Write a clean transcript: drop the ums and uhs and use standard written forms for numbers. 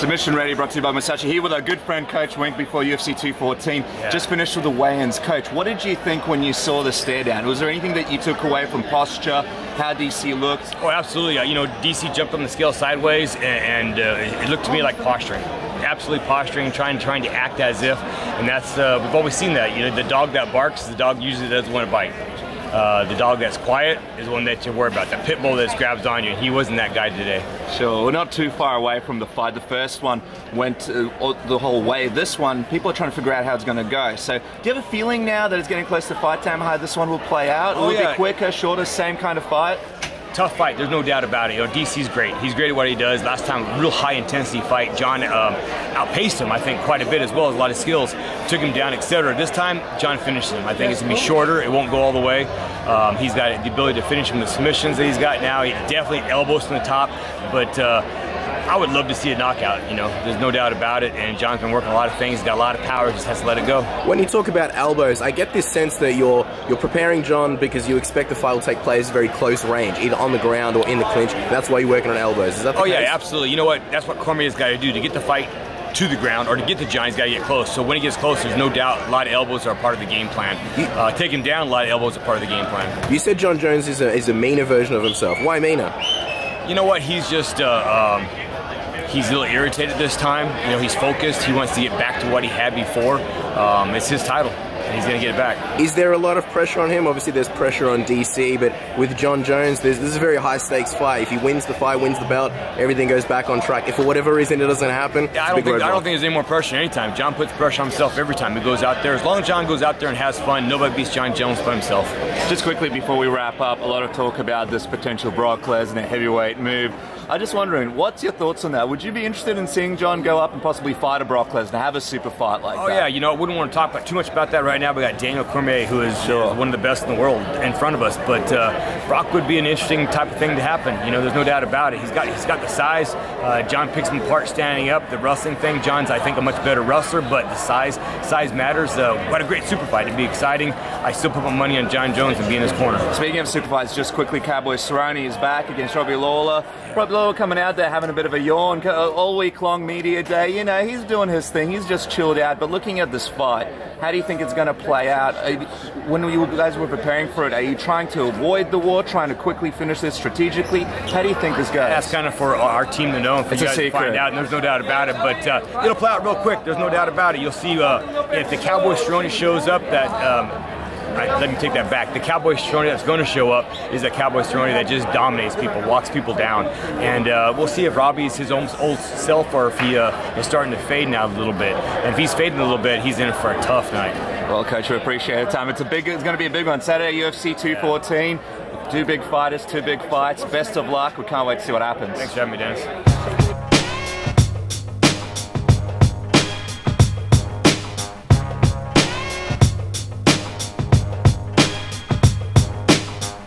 Submission Ready brought to you by Masachi, here with our good friend Coach Wink before UFC 214. Yeah. Just finished with the weigh-ins. Coach, what did you think when you saw the stare down? Was there anything that you took away from posture, how DC looked? Oh, absolutely. You know, DC jumped on the scale sideways, and it looked to me like posturing. Absolutely posturing, trying to act as if, and that's we've always seen that. You know, the dog that barks, the dog usually doesn't want to bite. The dog that's quiet is the one that you worry about. The pit bull that grabs on you. He wasn't that guy today. Sure, we're not too far away from the fight. The first one went the whole way. This one, people are trying to figure out how it's going to go. So, do you have a feeling now that it's getting close to fight time, how this one will play out? Will it be quicker, shorter, same kind of fight? Tough fight, there's no doubt about it. You know, DC's great. He's great at what he does. Last time, real high intensity fight. John outpaced him, I think, quite a bit, as well as a lot of skills. Took him down, etc. This time, John finished him. I think it's gonna be shorter. It won't go all the way. He's got the ability to finish him with submissions that he's got now. He definitely elbows from the top, but I would love to see a knockout. You know, there's no doubt about it. And John's been working a lot of things. He's got a lot of power. Just has to let it go. When you talk about elbows, I get this sense that you're preparing John because you expect the fight will take place very close range, either on the ground or in the clinch. That's why you're working on elbows. Is that the case? Yeah, absolutely. You know what? That's what Cormier's got to do to get the fight to the ground, or to get to John, he's got to get close. So when he gets close, there's no doubt a lot of elbows are a part of the game plan. Take him down, a lot of elbows are part of the game plan. You said John Jones is a meaner version of himself. Why meaner? You know what? He's just he's a little irritated this time. You know, he's focused. He wants to get back to what he had before. It's his title, and he's going to get it back. Is there a lot of pressure on him? Obviously, there's pressure on DC, but with John Jones, this is a very high-stakes fight. If he wins the fight, wins the belt, everything goes back on track. If for whatever reason it doesn't happen, I don't think there's any more pressure anytime. John puts pressure on himself every time he goes out there. As long as John goes out there and has fun, nobody beats John Jones but himself. Just quickly before we wrap up, a lot of talk about this potential Brock Lesnar heavyweight move. I'm just wondering, what's your thoughts on that? Would you be interested in seeing John go up and possibly fight a Brock Lesnar, have a super fight like that? Oh yeah, you know, I wouldn't want to talk too much about that right now. We got Daniel Cormier, who is one of the best in the world, in front of us. But Brock would be an interesting type of thing to happen. You know, there's no doubt about it. He's got the size. John picks him apart standing up. The wrestling thing, John's, I think, a much better wrestler, but the size matters. What a great super fight. It'd be exciting. I still put my money on John Jones and be in his corner. Speaking of super fights, just quickly, Cowboy Cerrone is back against Robbie Lawler. Robbie Lawler coming out there having a bit of a yawn all week long, media day. You know, he's doing his thing. He's just chilled out. But looking at this fight, how do you think it's going to play out? When you guys were preparing for it, are you trying to avoid the war, trying to quickly finish this strategically? How do you think this goes? That's kind of for our team to know and for you guys to find out, and there's no doubt about it. But it'll play out real quick. There's no doubt about it. You'll see if the Cowboy Cerrone shows up, that let me take that back. The Cowboy Cerrone that's going to show up is that Cowboy Cerrone that just dominates people, walks people down. And we'll see if Robbie's his own old self, or if he is starting to fade now a little bit. And if he's fading a little bit, he's in it for a tough night. Well, Coach, we appreciate the time. It's going to be a big one. Saturday, UFC 214. Two big fighters, two big fights. Best of luck. We can't wait to see what happens. Thanks for having me, Dennis.